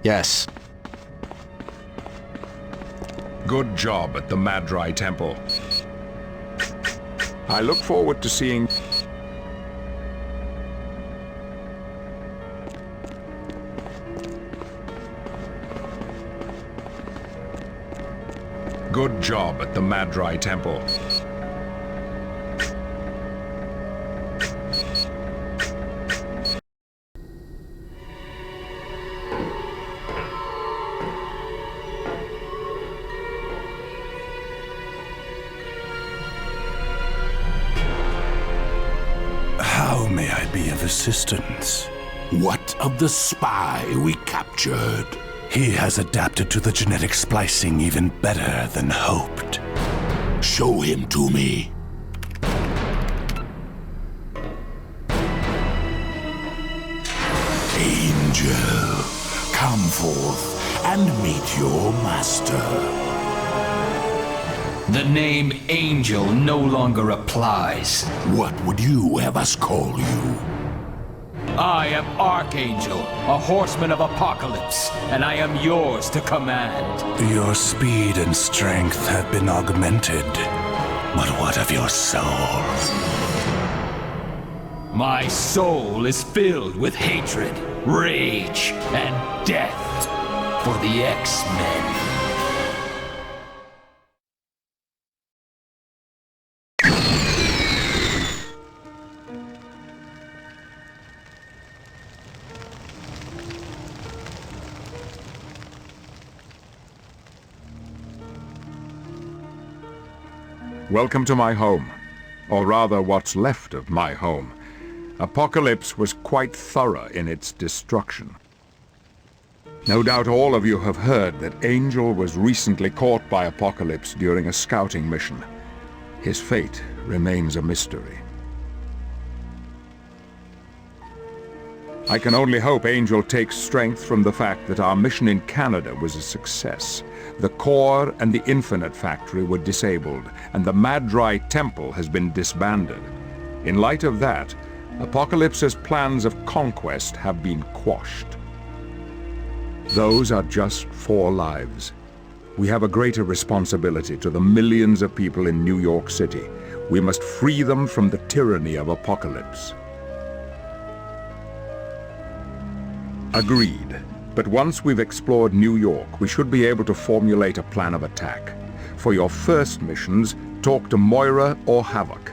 Yes. Good job at the Madrai Temple. I look forward to seeing... Good job at the Madrai Temple. How may I be of assistance? What of the spy we captured? He has adapted to the genetic splicing even better than hoped. Show him to me. Angel, come forth and meet your master. The name Angel no longer applies. What would you have us call you? I am Archangel, a horseman of apocalypse, and I am yours to command. Your speed and strength have been augmented. But what of your soul? My soul is filled with hatred, rage, and death for the X-Men. Welcome to my home, or rather what's left of my home. Apocalypse was quite thorough in its destruction. No doubt all of you have heard that Angel was recently caught by Apocalypse during a scouting mission. His fate remains a mystery. I can only hope Angel takes strength from the fact that our mission in Canada was a success. The core and the Infinite Factory were disabled, and the Madrai Temple has been disbanded. In light of that, Apocalypse's plans of conquest have been quashed. Those are just 4 lives. We have a greater responsibility to the millions of people in New York City. We must free them from the tyranny of Apocalypse. Agreed. But once we've explored New York, we should be able to formulate a plan of attack. For your first missions, talk to Moira or Havoc.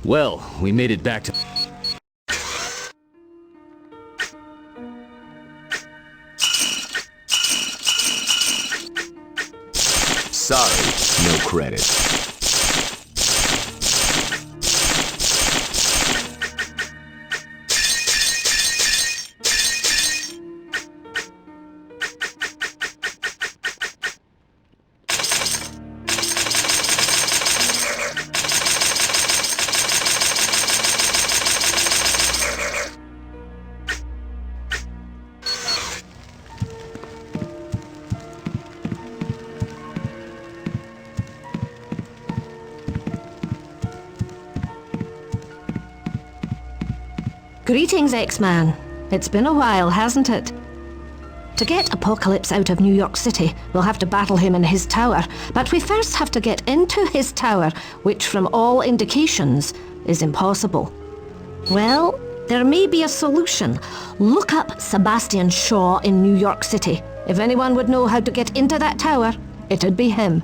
Well, we made it back to... Sorry, no credit. Greetings, X-Man. It's been a while, hasn't it? To get Apocalypse out of New York City, we'll have to battle him in his tower, but we first have to get into his tower, which from all indications is impossible. Well, there may be a solution. Look up Sebastian Shaw in New York City. If anyone would know how to get into that tower, it'd be him.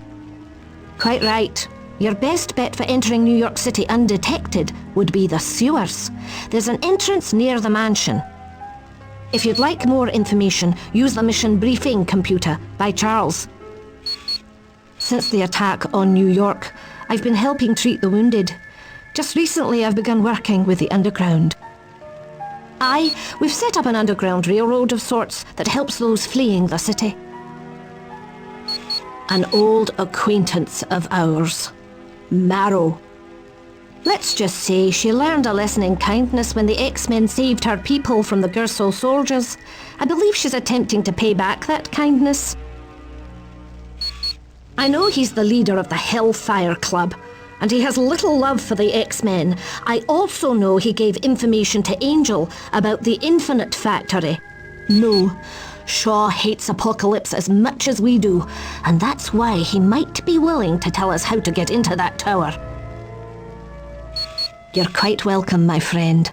Quite right. Your best bet for entering New York City undetected would be the sewers. There's an entrance near the mansion. If you'd like more information, use the mission briefing computer by Charles. Since the attack on New York, I've been helping treat the wounded. Just recently I've begun working with the underground. We've set up an underground railroad of sorts that helps those fleeing the city. An old acquaintance of ours, Marrow. Let's just say she learned a lesson in kindness when the X-Men saved her people from the Gersel soldiers. I believe she's attempting to pay back that kindness. I know he's the leader of the Hellfire Club, and he has little love for the X-Men. I also know he gave information to Angel about the Infinite Factory. No, Shaw hates Apocalypse as much as we do, and that's why he might be willing to tell us how to get into that tower. You're quite welcome, my friend.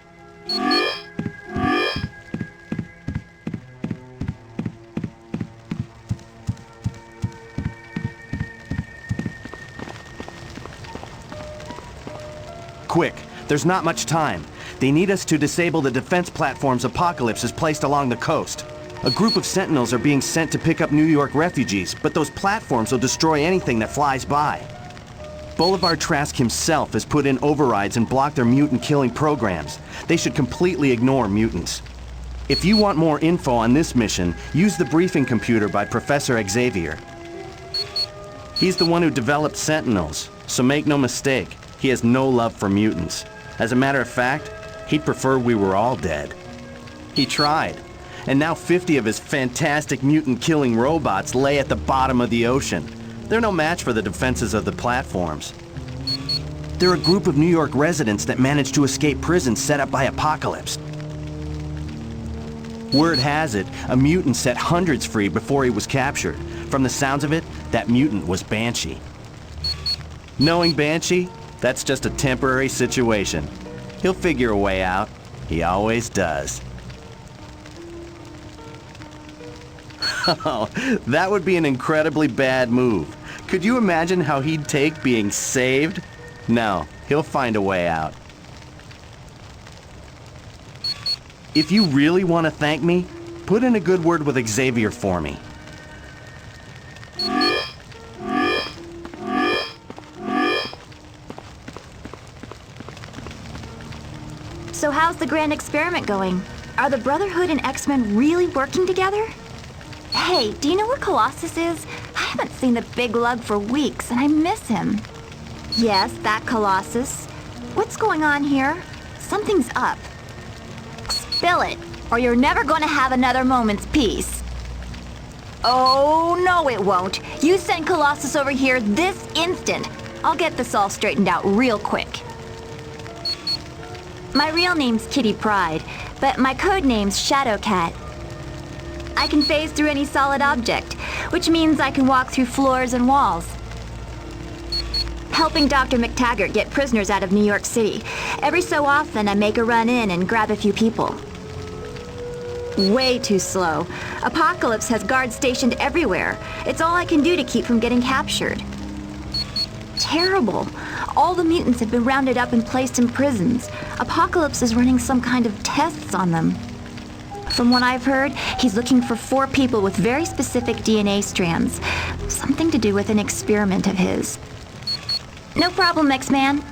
Quick, there's not much time. They need us to disable the defense platforms Apocalypse has placed along the coast. A group of Sentinels are being sent to pick up New York refugees, but those platforms will destroy anything that flies by. Boulevard Trask himself has put in overrides and blocked their mutant-killing programs. They should completely ignore mutants. If you want more info on this mission, use the briefing computer by Professor Xavier. He's the one who developed Sentinels, so make no mistake, he has no love for mutants. As a matter of fact, he'd prefer we were all dead. He tried, and now 50 of his fantastic mutant-killing robots lay at the bottom of the ocean. They're no match for the defenses of the platforms. They're a group of New York residents that managed to escape prison set up by Apocalypse. Word has it, a mutant set hundreds free before he was captured. From the sounds of it, that mutant was Banshee. Knowing Banshee, that's just a temporary situation. He'll figure a way out. He always does. Oh, that would be an incredibly bad move. Could you imagine how he'd take being saved? No, he'll find a way out. If you really want to thank me, put in a good word with Xavier for me. So how's the grand experiment going? Are the Brotherhood and X-Men really working together? Hey, do you know where Colossus is? I haven't seen the big lug for weeks, and I miss him. Yes, that Colossus. What's going on here? Something's up. Spill it, or you're never going to have another moment's peace. Oh, no it won't. You send Colossus over here this instant. I'll get this all straightened out real quick. My real name's Kitty Pryde, but my code name's Shadowcat. I can phase through any solid object, which means I can walk through floors and walls. Helping Dr. McTaggart get prisoners out of New York City. Every so often, I make a run in and grab a few people. Way too slow. Apocalypse has guards stationed everywhere. It's all I can do to keep from getting captured. Terrible. All the mutants have been rounded up and placed in prisons. Apocalypse is running some kind of tests on them. From what I've heard, he's looking for 4 people with very specific DNA strands. Something to do with an experiment of his. No problem, X-Man.